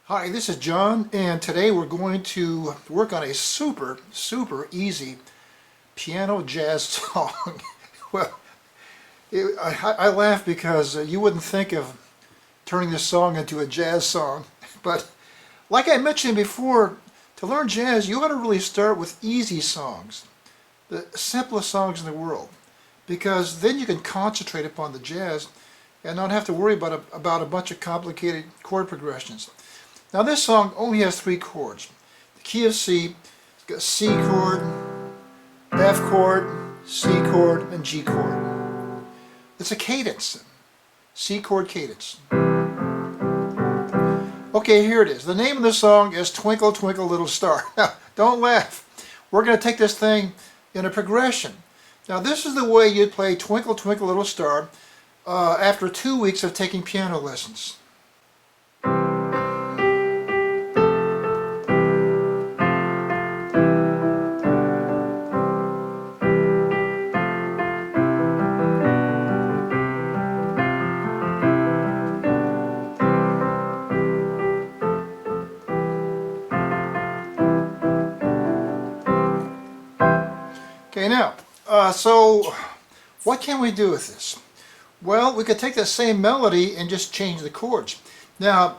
Hi, this is John, and today we're going to work on a super easy piano jazz song. Well, I laugh because you wouldn't think of turning this song into a jazz song, but like I mentioned before, to learn jazz you ought to really start with easy songs, the simplest songs in the world, because then you can concentrate upon the jazz and not have to worry about a bunch of complicated chord progressions. Now this song only has 3 chords. The key of C, it's got C chord, F chord, C chord, and G chord. It's a cadence, C chord cadence. Okay, here it is. The name of the song is Twinkle Twinkle Little Star. Now, don't laugh. We're going to take this thing in a progression. Now this is the way you'd play Twinkle Twinkle Little Star after 2 weeks of taking piano lessons. Okay, now, so what can we do with this? Well, we could take the same melody and just change the chords. Now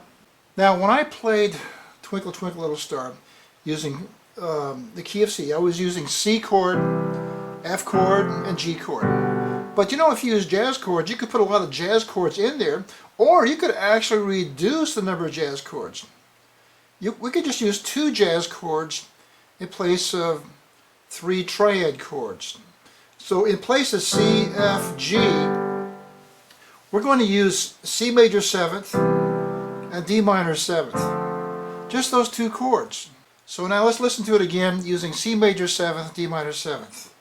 when I played Twinkle Twinkle Little Star using the key of C, I was using C chord, F chord, and G chord. But you know, if you use jazz chords, you could put a lot of jazz chords in there, or you could actually reduce the number of jazz chords. We could just use 2 jazz chords in place of 3 triad chords. So in place of C, F, G, we're going to use C major 7th and D minor 7th. Just those 2 chords. So now let's listen to it again using C major 7th, D minor 7th.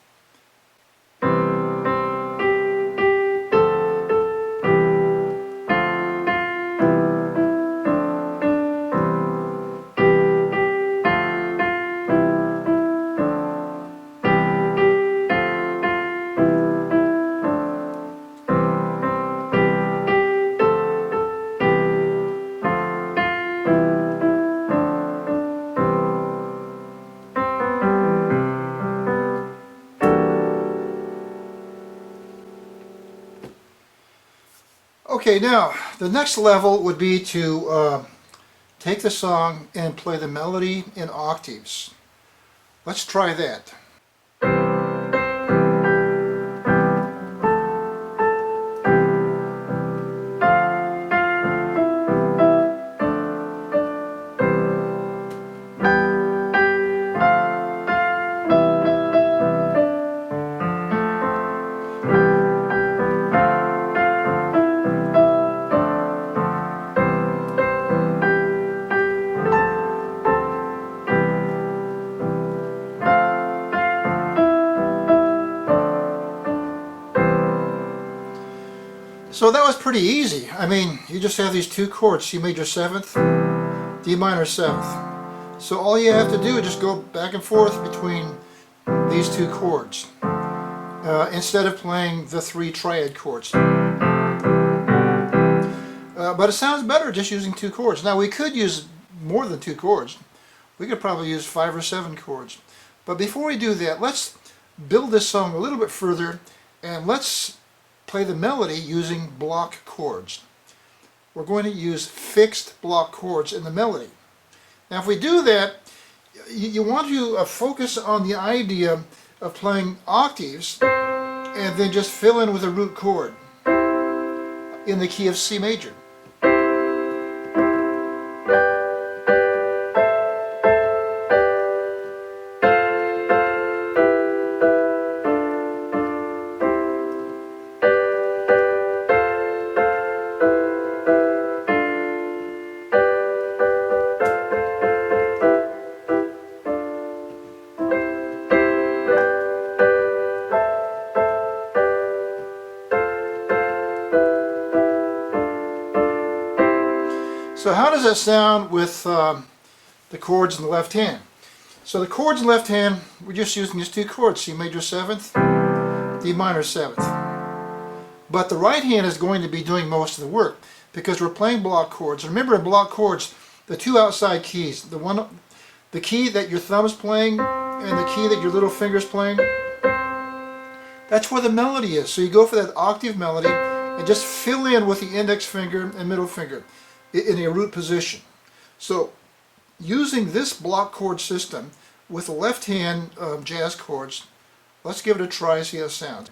Okay, now the next level would be to take the song and play the melody in octaves. Let's try that. So that was pretty easy. I mean, you just have these 2 chords, C major 7th, D minor 7th. So all you have to do is just go back and forth between these 2 chords instead of playing the 3 triad chords. But it sounds better just using 2 chords. Now we could use more than 2 chords. We could probably use 5 or 7 chords. But before we do that, let's build this song a little bit further, and let's play the melody using block chords. We're going to use fixed block chords in the melody. Now if we do that, you want to focus on the idea of playing octaves and then just fill in with a root chord in the key of C major. So how does that sound with the chords in the left hand? So the chords in the left hand, we're just using these 2 chords, C major 7th, D minor 7th. But the right hand is going to be doing most of the work because we're playing block chords. Remember, in block chords, the two outside keys, the key that your thumb's playing and the key that your little finger's playing, that's where the melody is. So you go for that octave melody and just fill in with the index finger and middle finger in a root position. So using this block chord system with the left hand jazz chords, let's give it a try and see how it sounds.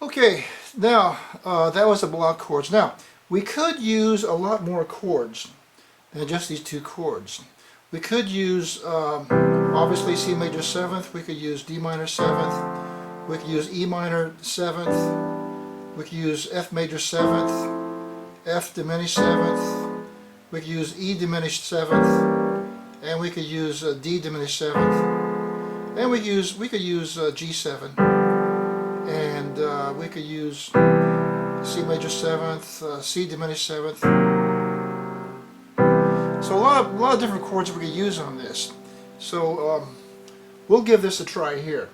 Okay, now that was the block chords. Now, we could use a lot more chords than just these two chords. We could use, obviously, C major 7th, we could use D minor 7th, we could use E minor 7th, we could use F major 7th, F diminished 7th, we could use E diminished 7th, and we could use D diminished 7th, and we could use G7. And we could use C major 7th, C diminished 7th. So a lot of different chords we could use on this. So we'll give this a try here.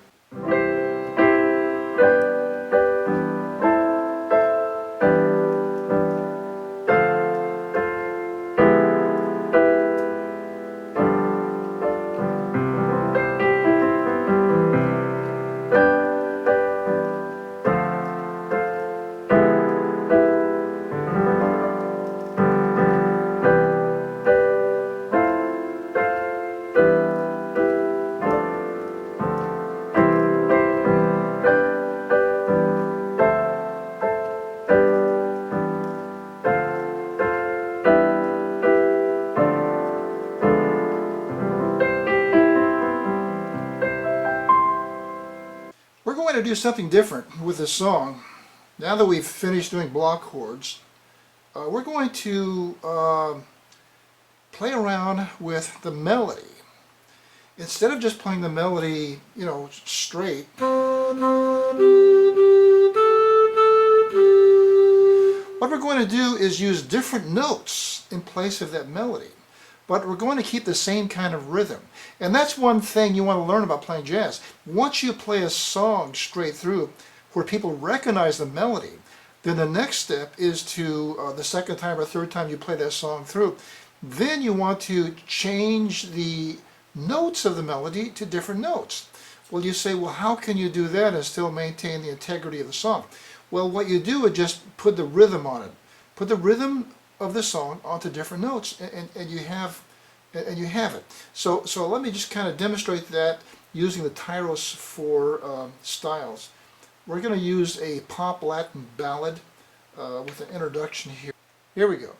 We're going to do something different with this song. Now that we've finished doing block chords, we're going to play around with the melody. Instead of just playing the melody, you know, straight, what we're going to do is use different notes in place of that melody. But we're going to keep the same kind of rhythm. And that's one thing you want to learn about playing jazz. Once you play a song straight through where people recognize the melody, then the next step is to, the second time or third time you play that song through, then you want to change the notes of the melody to different notes. Well, you say, well, how can you do that and still maintain the integrity of the song? Well, what you do is just put the rhythm on it. Put the rhythm of the song onto different notes, and you have it. So let me just kind of demonstrate that using the Tyros 4 styles. We're going to use a pop Latin ballad with an introduction here. Here we go.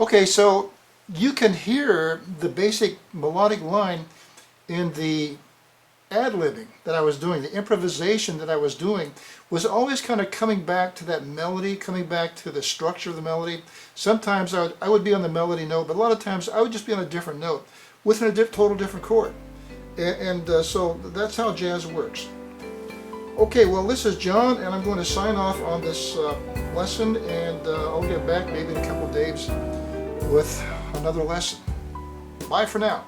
Okay, so you can hear the basic melodic line in the ad-libbing that I was doing. The improvisation that I was doing was always kind of coming back to that melody, coming back to the structure of the melody. Sometimes I would be on the melody note, but a lot of times I would just be on a different note within a total different chord. So that's how jazz works. Okay, well, this is John, and I'm going to sign off on this lesson, and I'll get back maybe in a couple of days with another lesson. Bye for now.